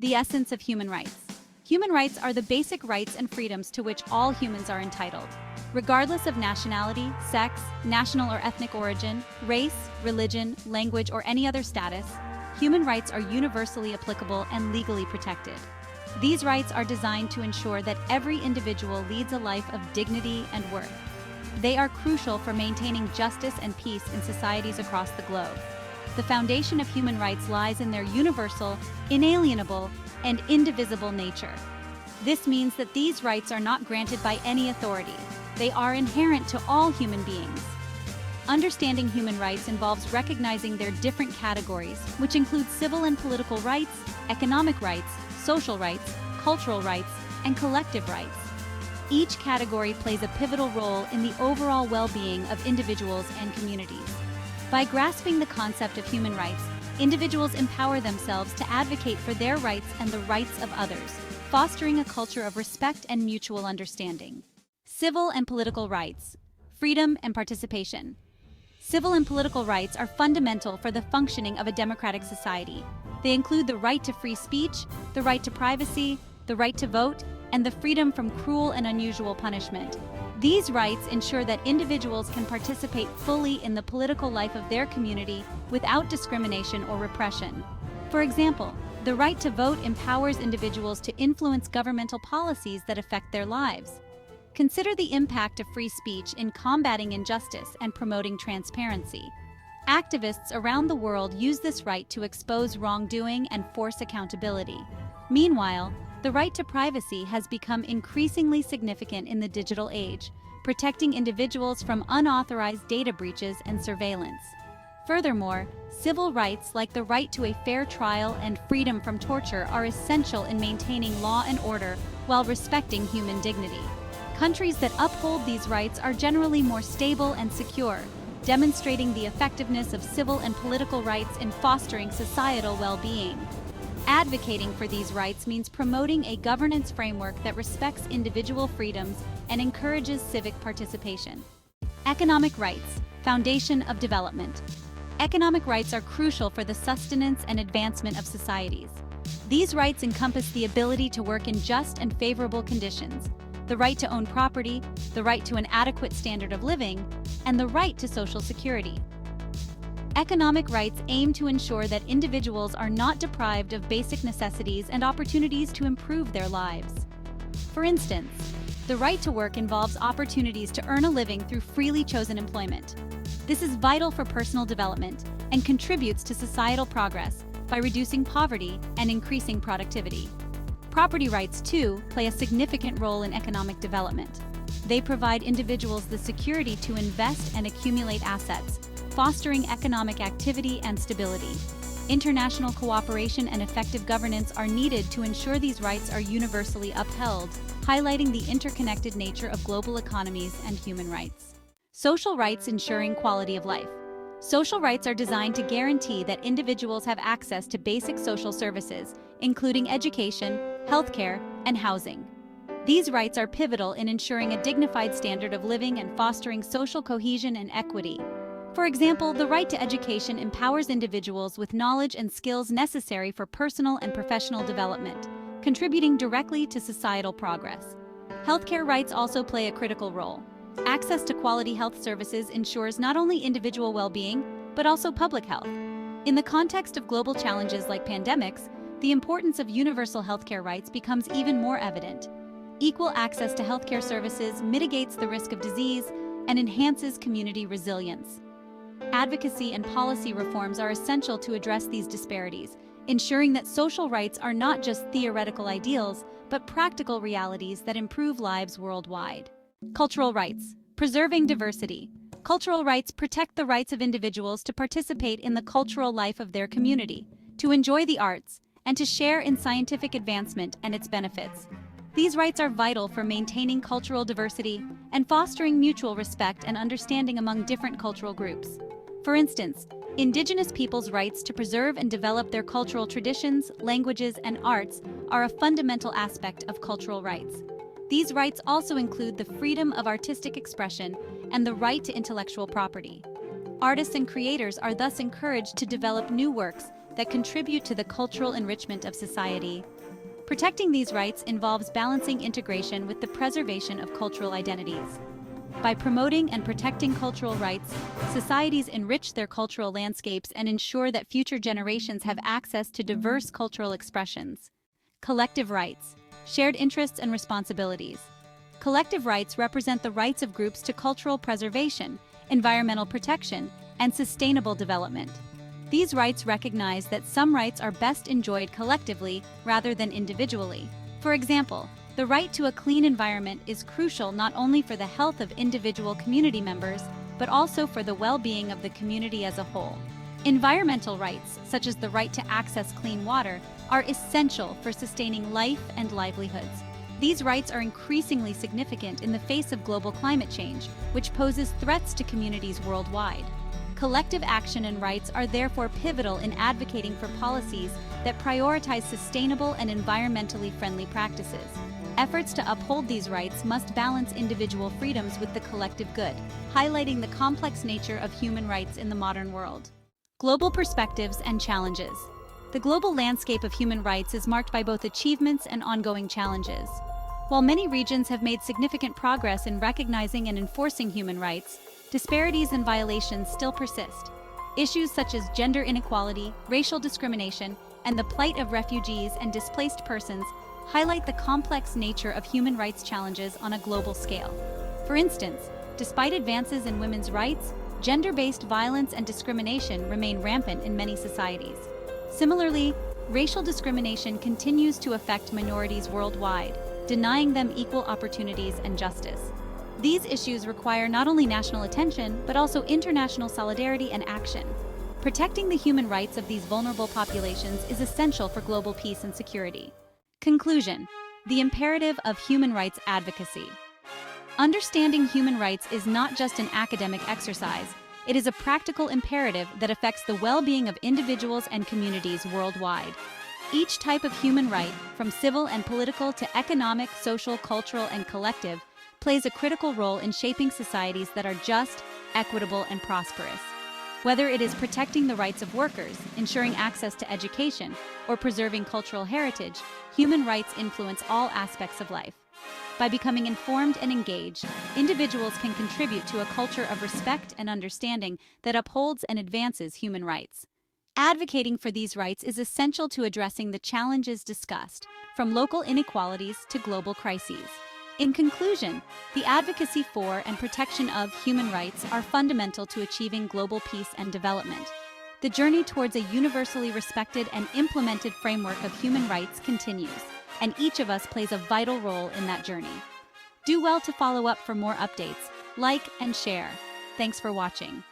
The essence of human rights. Human rights are the basic rights and freedoms to which all humans are entitled. Regardless of nationality, sex, national or ethnic origin, race, religion, language, or any other status, human rights are universally applicable and legally protected. These rights are designed to ensure that every individual leads a life of dignity and worth. They are crucial for maintaining justice and peace in societies across the globe. The foundation of human rights lies in their universal, inalienable, and indivisible nature. This means that these rights are not granted by any authority. They are inherent to all human beings. Understanding human rights involves recognizing their different categories, which include civil and political rights, economic rights, social rights, cultural rights, and collective rights. Each category plays a pivotal role in the overall well-being of individuals and communities. By grasping the concept of human rights, individuals empower themselves to advocate for their rights and the rights of others, fostering a culture of respect and mutual understanding. Civil and political rights, freedom and participation. Civil and political rights are fundamental for the functioning of a democratic society. They include the right to free speech, the right to privacy, the right to vote, and the freedom from cruel and unusual punishment. These rights ensure that individuals can participate fully in the political life of their community without discrimination or repression. For example, the right to vote empowers individuals to influence governmental policies that affect their lives. Consider the impact of free speech in combating injustice and promoting transparency. Activists around the world use this right to expose wrongdoing and force accountability. Meanwhile, the right to privacy has become increasingly significant in the digital age, protecting individuals from unauthorized data breaches and surveillance. Furthermore, civil rights like the right to a fair trial and freedom from torture are essential in maintaining law and order while respecting human dignity. Countries that uphold these rights are generally more stable and secure, demonstrating the effectiveness of civil and political rights in fostering societal well-being. Advocating for these rights means promoting a governance framework that respects individual freedoms and encourages civic participation. Economic rights, foundation of development. Economic rights are crucial for the sustenance and advancement of societies. These rights encompass the ability to work in just and favorable conditions, the right to own property, the right to an adequate standard of living, and the right to social security. Economic rights aim to ensure that individuals are not deprived of basic necessities and opportunities to improve their lives. For instance, the right to work involves opportunities to earn a living through freely chosen employment. This is vital for personal development and contributes to societal progress by reducing poverty and increasing productivity. Property rights, too, play a significant role in economic development. They provide individuals the security to invest and accumulate assets, fostering economic activity and stability. International cooperation and effective governance are needed to ensure these rights are universally upheld, highlighting the interconnected nature of global economies and human rights. Social rights ensuring quality of life. Social rights are designed to guarantee that individuals have access to basic social services, including education, healthcare, and housing. These rights are pivotal in ensuring a dignified standard of living and fostering social cohesion and equity. For example, the right to education empowers individuals with knowledge and skills necessary for personal and professional development, contributing directly to societal progress. Healthcare rights also play a critical role. Access to quality health services ensures not only individual well-being, but also public health. In the context of global challenges like pandemics, the importance of universal healthcare rights becomes even more evident. Equal access to healthcare services mitigates the risk of disease and enhances community resilience. Advocacy and policy reforms are essential to address these disparities, ensuring that social rights are not just theoretical ideals, but practical realities that improve lives worldwide. Cultural rights, preserving diversity. Cultural rights protect the rights of individuals to participate in the cultural life of their community, to enjoy the arts, and to share in scientific advancement and its benefits. These rights are vital for maintaining cultural diversity and fostering mutual respect and understanding among different cultural groups. For instance, Indigenous peoples' rights to preserve and develop their cultural traditions, languages, and arts are a fundamental aspect of cultural rights. These rights also include the freedom of artistic expression and the right to intellectual property. Artists and creators are thus encouraged to develop new works that contribute to the cultural enrichment of society. Protecting these rights involves balancing integration with the preservation of cultural identities. By promoting and protecting cultural rights, societies enrich their cultural landscapes and ensure that future generations have access to diverse cultural expressions. Collective rights, shared interests and responsibilities. Collective rights represent the rights of groups to cultural preservation, environmental protection, and sustainable development. These rights recognize that some rights are best enjoyed collectively rather than individually. For example, the right to a clean environment is crucial not only for the health of individual community members, but also for the well-being of the community as a whole. Environmental rights, such as the right to access clean water, are essential for sustaining life and livelihoods. These rights are increasingly significant in the face of global climate change, which poses threats to communities worldwide. Collective action and rights are therefore pivotal in advocating for policies that prioritize sustainable and environmentally friendly practices. Efforts to uphold these rights must balance individual freedoms with the collective good, highlighting the complex nature of human rights in the modern world. Global perspectives and challenges. The global landscape of human rights is marked by both achievements and ongoing challenges. While many regions have made significant progress in recognizing and enforcing human rights, disparities and violations still persist. Issues such as gender inequality, racial discrimination, and the plight of refugees and displaced persons highlight the complex nature of human rights challenges on a global scale. For instance, despite advances in women's rights, gender-based violence and discrimination remain rampant in many societies. Similarly, racial discrimination continues to affect minorities worldwide, denying them equal opportunities and justice. These issues require not only national attention, but also international solidarity and action. Protecting the human rights of these vulnerable populations is essential for global peace and security. Conclusion: the imperative of human rights advocacy. Understanding human rights is not just an academic exercise, it is a practical imperative that affects the well-being of individuals and communities worldwide. Each type of human right, from civil and political to economic, social, cultural, and collective, plays a critical role in shaping societies that are just, equitable, and prosperous. Whether it is protecting the rights of workers, ensuring access to education, or preserving cultural heritage, human rights influence all aspects of life. By becoming informed and engaged, individuals can contribute to a culture of respect and understanding that upholds and advances human rights. Advocating for these rights is essential to addressing the challenges discussed, from local inequalities to global crises. In conclusion, the advocacy for and protection of human rights are fundamental to achieving global peace and development. The journey towards a universally respected and implemented framework of human rights continues, and each of us plays a vital role in that journey. Do well to follow up for more updates, like and share. Thanks for watching.